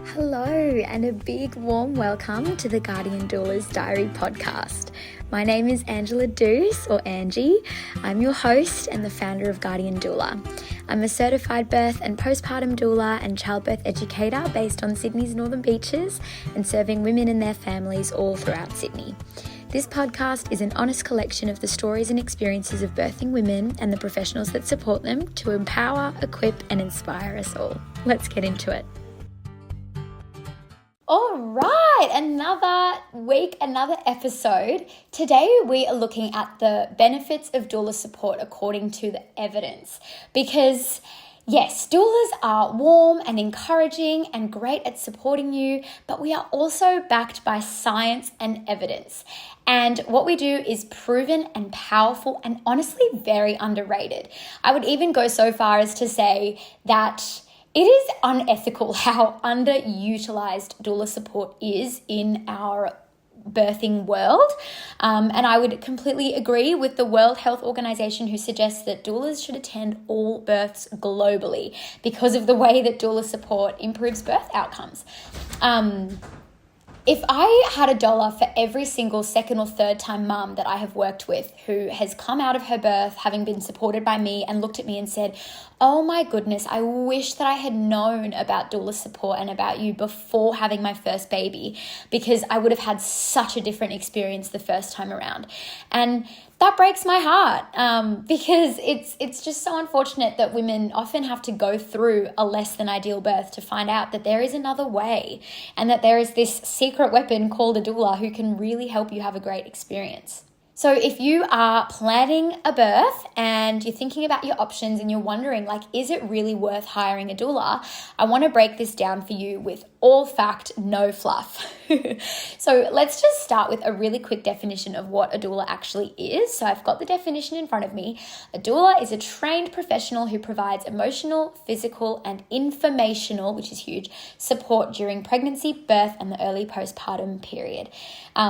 Hello, and a big warm welcome to the Guardian Doulas Diary podcast. My name is Angela Deuce, or Angie. I'm your host and the founder of Guardian Doula. I'm a certified birth and postpartum doula and childbirth educator based on Sydney's Northern Beaches and serving women and their families all throughout Sydney. This podcast is an honest collection of the stories and experiences of birthing women and the professionals that support them to empower, equip, and inspire us all. Let's get into it. All right, another week, another episode. Today we are looking at the benefits of doula support according to the evidence. Because yes, doulas are warm and encouraging and great at supporting you, but we are also backed by science and evidence. And what we do is proven and powerful and honestly very underrated. I would even go so far as to say that it is unethical how underutilized doula support is in our birthing world. And I would completely agree with the World Health Organization, who suggests that doulas should attend all births globally because of the way that doula support improves birth outcomes. If I had a dollar for every single second or third time mum that I have worked with who has come out of her birth having been supported by me and looked at me and said, "Oh my goodness, I wish that I had known about doula support and about you before having my first baby, because I would have had such a different experience the first time around." And that breaks my heart because it's just so unfortunate that women often have to go through a less than ideal birth to find out that there is another way and that there is this secret weapon called a doula who can really help you have a great experience. So if you are planning a birth and you're thinking about your options and you're wondering, is it really worth hiring a doula? I want to break this down for you with all fact, no fluff. So let's just start with a really quick definition of what a doula actually is. So I've got the definition in front of me. A doula is a trained professional who provides emotional, physical, and informational, which is huge, support during pregnancy, birth, and the early postpartum period.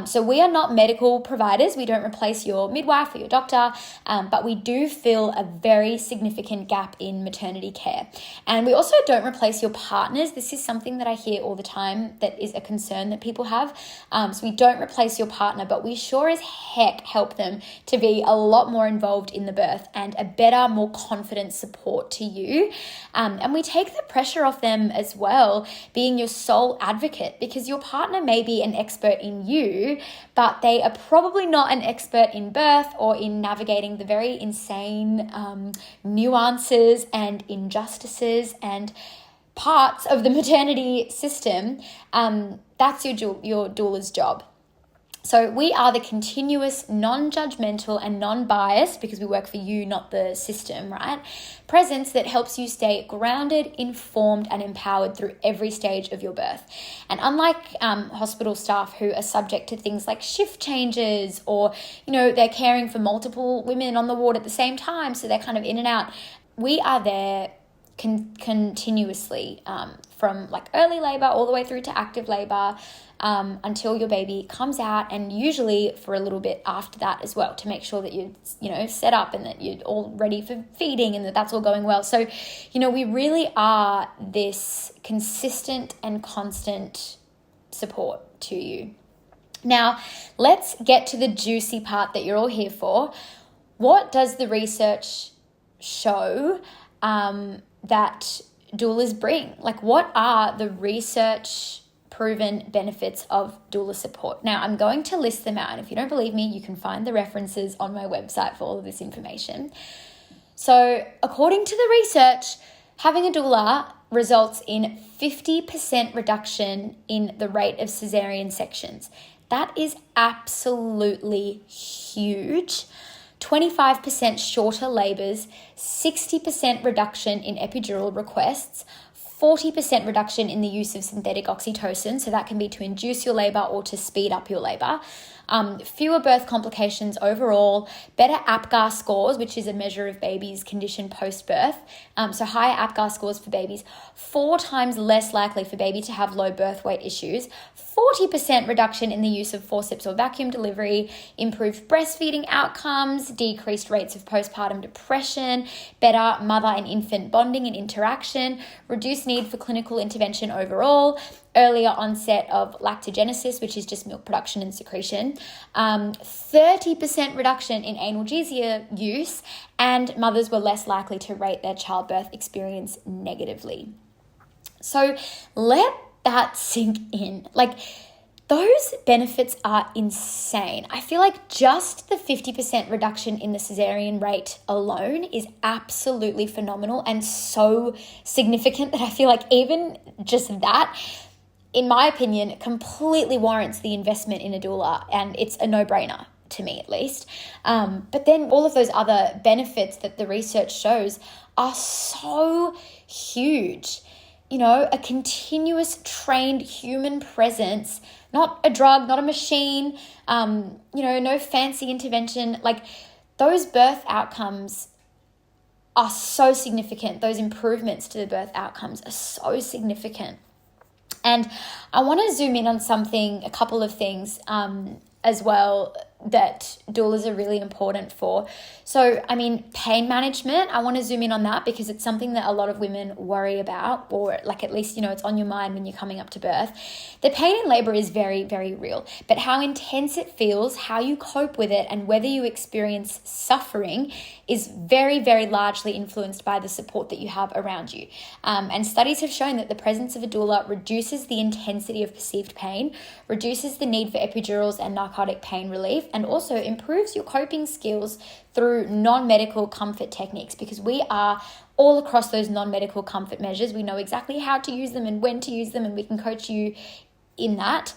So we are not medical providers. We don't replace your midwife or your doctor, but we do fill a very significant gap in maternity care. And we also don't replace your partners. This is something that I hear all the time that is a concern that people have. So we don't replace your partner, but we sure as heck help them to be a lot more involved in the birth and a better, more confident support to you. And we take the pressure off them as well, being your sole advocate, because your partner may be an expert in you, but they are probably not an expert in birth or in navigating the very insane nuances and injustices and parts of the maternity system. That's your doula's job. So we are the continuous, non-judgmental and non-biased, because we work for you, not the system, right? Presence that helps you stay grounded, informed, and empowered through every stage of your birth. And unlike hospital staff who are subject to things like shift changes, or, they're caring for multiple women on the ward at the same time, so they're kind of in and out, we are there continuously from early labor all the way through to active labor until your baby comes out, and usually for a little bit after that as well, to make sure that you're set up and that you're all ready for feeding and that's all going well. So we really are this consistent and constant support to you. Now let's get to the juicy part that you're all here for. What does the research show that doulas bring? What are the research proven benefits of doula support? Now, I'm going to list them out, and if you don't believe me, you can find the references on my website for all of this information. So according to the research, having a doula results in 50% reduction in the rate of cesarean sections. That is absolutely huge. 25% shorter labors, 60% reduction in epidural requests, 40% reduction in the use of synthetic oxytocin, so that can be to induce your labor or to speed up your labor, fewer birth complications overall, better APGAR scores, which is a measure of baby's condition post-birth. So higher APGAR scores for babies, 4 times less likely for baby to have low birth weight issues, 40% reduction in the use of forceps or vacuum delivery, improved breastfeeding outcomes, decreased rates of postpartum depression, better mother and infant bonding and interaction, reduced need for clinical intervention overall, earlier onset of lactogenesis, which is just milk production and secretion, 30% reduction in analgesia use, and mothers were less likely to rate their childbirth experience negatively. So let that sink in. Like, those benefits are insane. I feel like just the 50% reduction in the cesarean rate alone is absolutely phenomenal and so significant that I feel like even just that, in my opinion, completely warrants the investment in a doula, and it's a no-brainer to me at least. But then all of those other benefits that the research shows are so huge. You know, a continuous trained human presence, not a drug, not a machine, no fancy intervention. Like, those birth outcomes are so significant. Those improvements to the birth outcomes are so significant. And I want to zoom in on a couple of things as well that doulas are really important for. So, pain management, I want to zoom in on that because it's something that a lot of women worry about, or like at least, it's on your mind when you're coming up to birth. The pain in labor is very, very real, but how intense it feels, how you cope with it, and whether you experience suffering is very, very largely influenced by the support that you have around you. And studies have shown that the presence of a doula reduces the intensity of perceived pain, reduces the need for epidurals and narcotic pain relief, and also improves your coping skills through non-medical comfort techniques, because we are all across those non-medical comfort measures. We know exactly how to use them and when to use them, and we can coach you in that.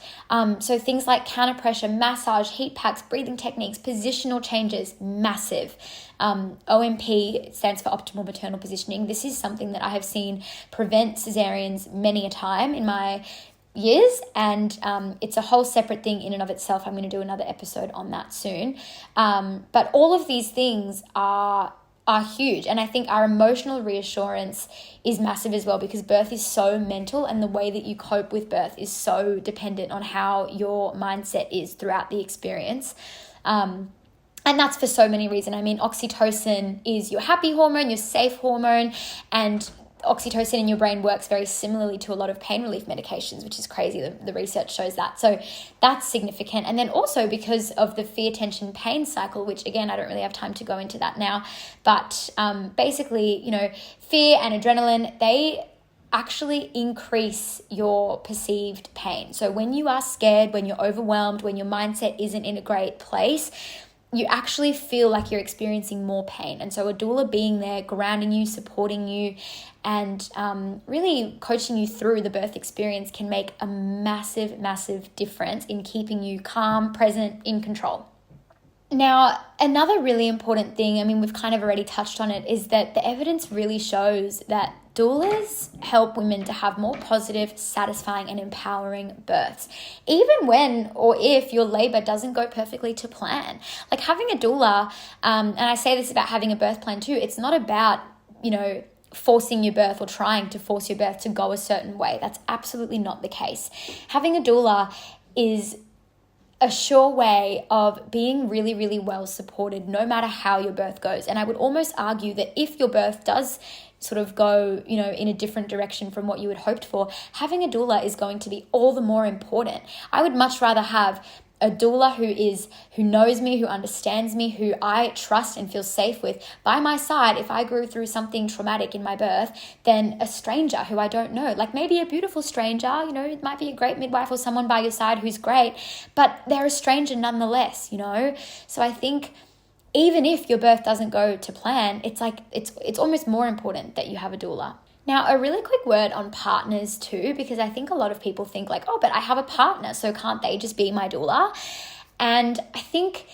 So things like counter pressure, massage, heat packs, breathing techniques, positional changes, massive. OMP stands for optimal maternal positioning. This is something that I have seen prevent cesareans many a time in my years, and it's a whole separate thing in and of itself. I'm going to do another episode on that soon. But all of these things are huge, and I think our emotional reassurance is massive as well, because birth is so mental, and the way that you cope with birth is so dependent on how your mindset is throughout the experience. And that's for so many reasons. Oxytocin is your happy hormone, your safe hormone, and oxytocin in your brain works very similarly to a lot of pain relief medications, which is crazy. The research shows that. So that's significant. And then also because of the fear, tension, pain cycle, which again, I don't really have time to go into that now, but basically, fear and adrenaline, they actually increase your perceived pain. So when you are scared, when you're overwhelmed, when your mindset isn't in a great place, you actually feel like you're experiencing more pain. And so a doula being there, grounding you, supporting you, and really coaching you through the birth experience can make a massive, massive difference in keeping you calm, present, in control. Now, another really important thing, we've kind of already touched on it, is that the evidence really shows that doulas help women to have more positive, satisfying, and empowering births, even when or if your labor doesn't go perfectly to plan. Like having a doula, and I say this about having a birth plan too, it's not about, forcing your birth or trying to force your birth to go a certain way. That's absolutely not the case. Having a doula is a sure way of being really, really well supported no matter how your birth goes. And I would almost argue that if your birth does sort of go, in a different direction from what you had hoped for, having a doula is going to be all the more important. I would much rather have a doula who knows me, who understands me, who I trust and feel safe with by my side if I grew through something traumatic in my birth, than a stranger who I don't know. Like maybe a beautiful stranger, it might be a great midwife or someone by your side who's great, but they're a stranger nonetheless, So I think even if your birth doesn't go to plan, it's almost more important that you have a doula. Now, a really quick word on partners too, because I think a lot of people think like, oh, but I have a partner, so can't they just be my doula? And I think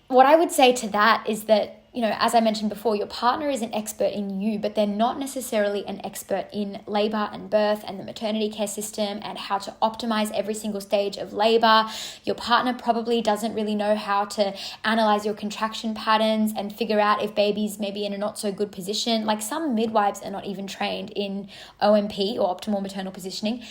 what I would say to that is that, as I mentioned before, your partner is an expert in you, but they're not necessarily an expert in labor and birth and the maternity care system and how to optimize every single stage of labor. Your partner probably doesn't really know how to analyze your contraction patterns and figure out if baby's maybe in a not so good position. Like, some midwives are not even trained in OMP, or optimal maternal positioning.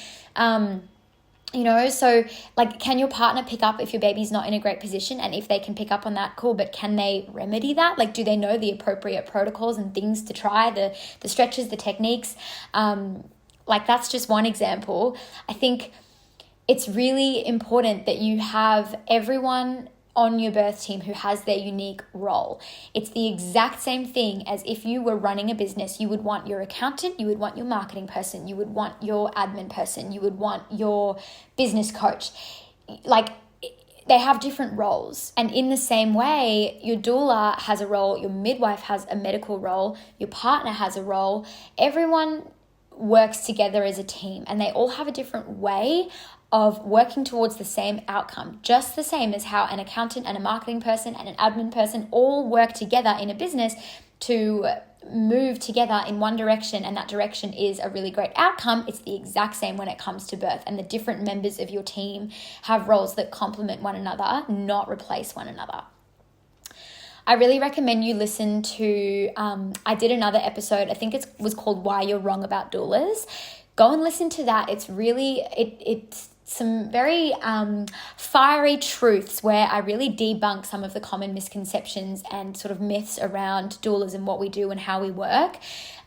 So like, can your partner pick up if your baby's not in a great position? And if they can pick up on that, cool, but can they remedy that? Like, do they know the appropriate protocols and things to try, the stretches, the techniques? That's just one example. I think it's really important that you have everyone on your birth team who has their unique role. It's the exact same thing as if you were running a business. You would want your accountant, you would want your marketing person, you would want your admin person, you would want your business coach. Like, they have different roles. And in the same way, your doula has a role, your midwife has a medical role, your partner has a role. Everyone works together as a team, and they all have a different way of working towards the same outcome, just the same as how an accountant and a marketing person and an admin person all work together in a business to move together in one direction, and that direction is a really great outcome. It's the exact same when it comes to birth, and the different members of your team have roles that complement one another, not replace one another. I really recommend you listen to, I did another episode, I think it was called Why You're Wrong About Doulas. Go and listen to that. It's really, it's some very fiery truths where I really debunk some of the common misconceptions and sort of myths around doulas and what we do and how we work.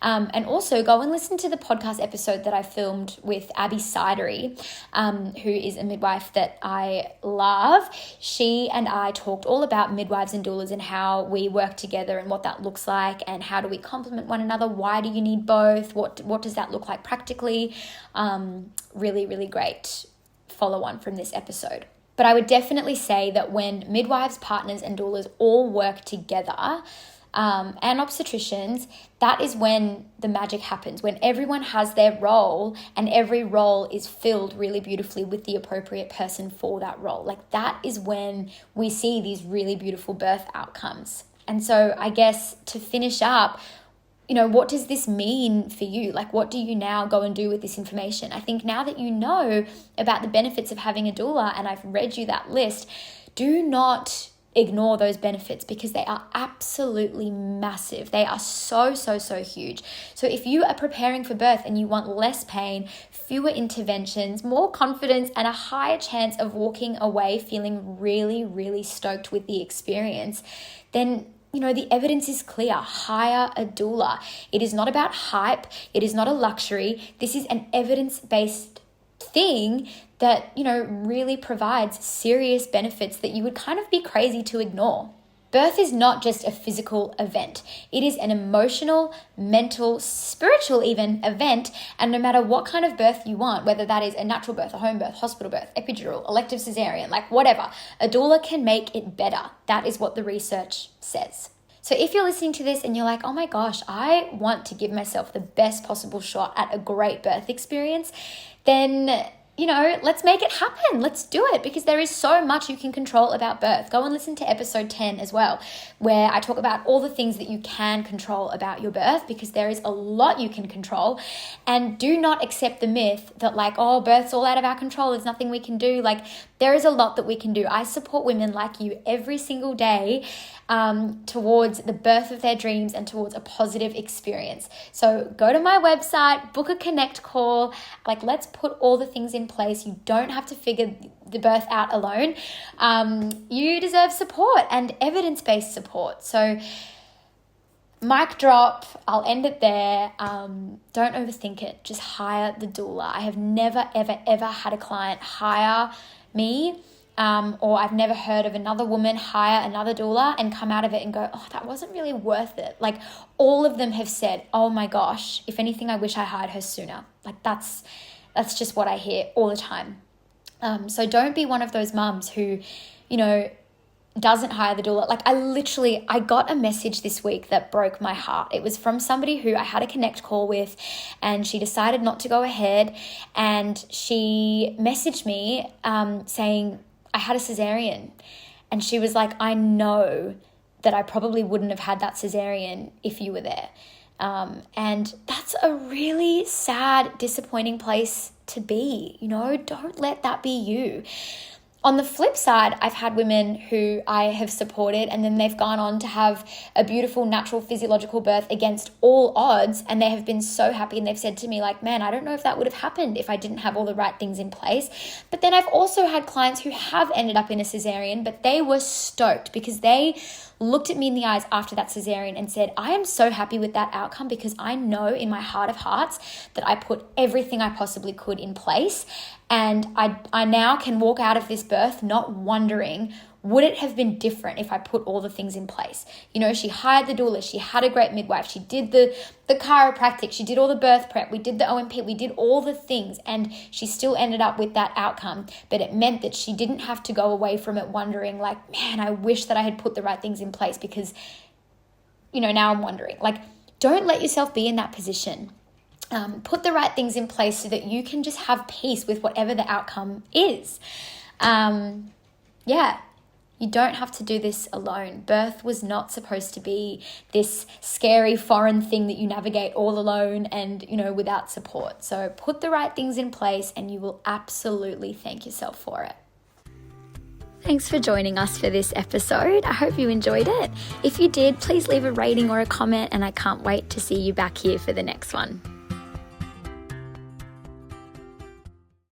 And also go and listen to the podcast episode that I filmed with Abby Sidery, who is a midwife that I love. She and I talked all about midwives and doulas and how we work together and what that looks like, and how do we complement one another? Why do you need both? What does that look like practically? Really, really great follow on from this episode. But I would definitely say that when midwives, partners, and doulas all work together, and obstetricians, that is when the magic happens, when everyone has their role and every role is filled really beautifully with the appropriate person for that role. Like, that is when we see these really beautiful birth outcomes. And so I guess to finish up, what does this mean for you? Like, what do you now go and do with this information? I think now that you know about the benefits of having a doula, and I've read you that list, do not ignore those benefits, because they are absolutely massive. They are so, so, so huge. So if you are preparing for birth and you want less pain, fewer interventions, more confidence, and a higher chance of walking away feeling really, really stoked with the experience, then the evidence is clear. Hire a doula. It is not about hype. It is not a luxury. This is an evidence-based thing that, really provides serious benefits that you would kind of be crazy to ignore. Birth is not just a physical event. It is an emotional, mental, spiritual even event. And no matter what kind of birth you want, whether that is a natural birth, a home birth, hospital birth, epidural, elective cesarean, like whatever, a doula can make it better. That is what the research says. So if you're listening to this and you're like, oh my gosh, I want to give myself the best possible shot at a great birth experience, then let's make it happen. Let's do it, because there is so much you can control about birth. Go and listen to episode 10 as well, where I talk about all the things that you can control about your birth, because there is a lot you can control. And do not accept the myth that birth's all out of our control. There's nothing we can do. There is a lot that we can do. I support women like you every single day towards the birth of their dreams and towards a positive experience. So go to my website, book a connect call. Let's put all the things in place. You don't have to figure the birth out alone. You deserve support, and evidence-based support. So mic drop, I'll end it there. Don't overthink it. Just hire the doula. I have never, ever, ever had a client hire me, or I've never heard of another woman hire another doula and come out of it and go, oh, that wasn't really worth it. All of them have said, oh my gosh, if anything, I wish I hired her sooner. That's just what I hear all the time. So don't be one of those mums who, doesn't hire the doula. I got a message this week that broke my heart. It was from somebody who I had a connect call with, and she decided not to go ahead, and she messaged me saying, I had a cesarean. And she was like, I know that I probably wouldn't have had that cesarean if you were there. And that's a really sad, disappointing place to be. Don't let that be you. On the flip side, I've had women who I have supported and then they've gone on to have a beautiful, natural, physiological birth against all odds, and they have been so happy, and they've said to me like, man, I don't know if that would have happened if I didn't have all the right things in place. But then I've also had clients who have ended up in a cesarean, but they were stoked because they looked at me in the eyes after that cesarean and said, I am so happy with that outcome because I know in my heart of hearts that I put everything I possibly could in place. And I now can walk out of this birth not wondering, would it have been different if I put all the things in place? She hired the doula, she had a great midwife, she did the chiropractic, she did all the birth prep, we did the OMP, we did all the things, and she still ended up with that outcome. But it meant that she didn't have to go away from it wondering like, man, I wish that I had put the right things in place because, now I'm wondering. Like, don't let yourself be in that position. Put the right things in place so that you can just have peace with whatever the outcome is. You don't have to do this alone. Birth was not supposed to be this scary foreign thing that you navigate all alone and, without support. So put the right things in place and you will absolutely thank yourself for it. Thanks for joining us for this episode. I hope you enjoyed it. If you did, please leave a rating or a comment, and I can't wait to see you back here for the next one.